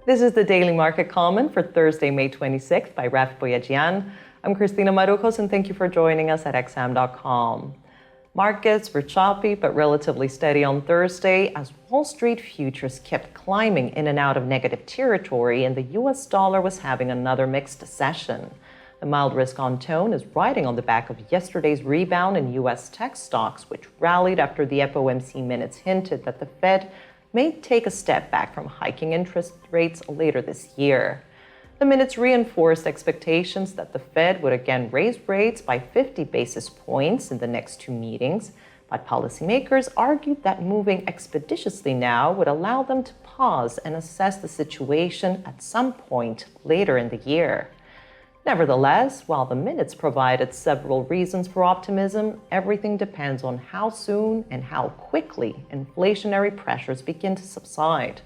This is the Daily Market Comment for Thursday, May 26th by Raf Boyajian. I'm Christina Marujos, and thank you for joining us at xm.com. Markets were choppy but relatively steady on Thursday as Wall Street futures kept climbing in and out of negative territory, and the US dollar was having another mixed session. The mild risk-on tone is riding on the back of yesterday's rebound in US tech stocks, which rallied after the FOMC minutes hinted that the Fed may take a step back from hiking interest rates later this year. The minutes reinforced expectations that the Fed would again raise rates by 50 basis points in the next two meetings, but policymakers argued that moving expeditiously now would allow them to pause and assess the situation at some point later in the year. Nevertheless, while the minutes provided several reasons for optimism, everything depends on how soon and how quickly inflationary pressures begin to subside.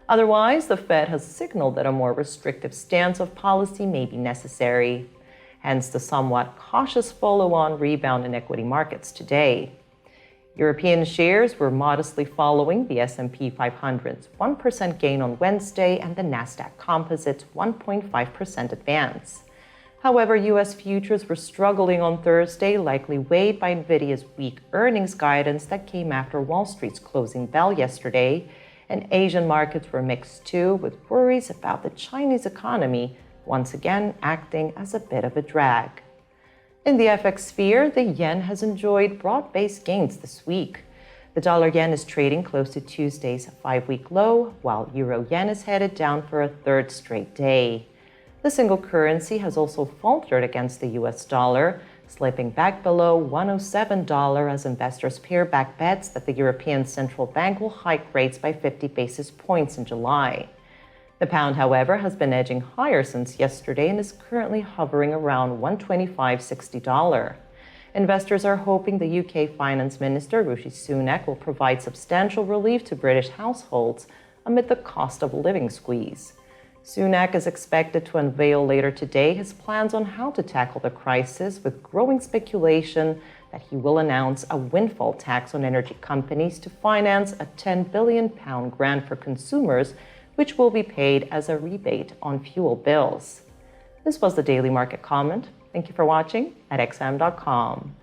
Otherwise, the Fed has signaled that a more restrictive stance of policy may be necessary. Hence the somewhat cautious follow-on rebound in equity markets today. European shares were modestly following the S&P 500's 1% gain on Wednesday and the Nasdaq Composite's 1.5% advance. However, U.S. futures were struggling on Thursday, likely weighed by Nvidia's weak earnings guidance that came after Wall Street's closing bell yesterday, and Asian markets were mixed too, with worries about the Chinese economy once again acting as a bit of a drag. In the FX sphere, the yen has enjoyed broad-based gains this week. The dollar-yen is trading close to Tuesday's 5-week low, while euro-yen is headed down for a third straight day. The single currency has also faltered against the US dollar, slipping back below $107 as investors pare back bets that the European Central Bank will hike rates by 50 basis points in July. The pound, however, has been edging higher since yesterday and is currently hovering around $125.60. Investors are hoping the UK Finance Minister Rishi Sunak will provide substantial relief to British households amid the cost of living squeeze. Sunak is expected to unveil later today his plans on how to tackle the crisis, with growing speculation that he will announce a windfall tax on energy companies to finance a £10 billion grant for consumers, which will be paid as a rebate on fuel bills. This was the Daily Market Comment. Thank you for watching at xm.com.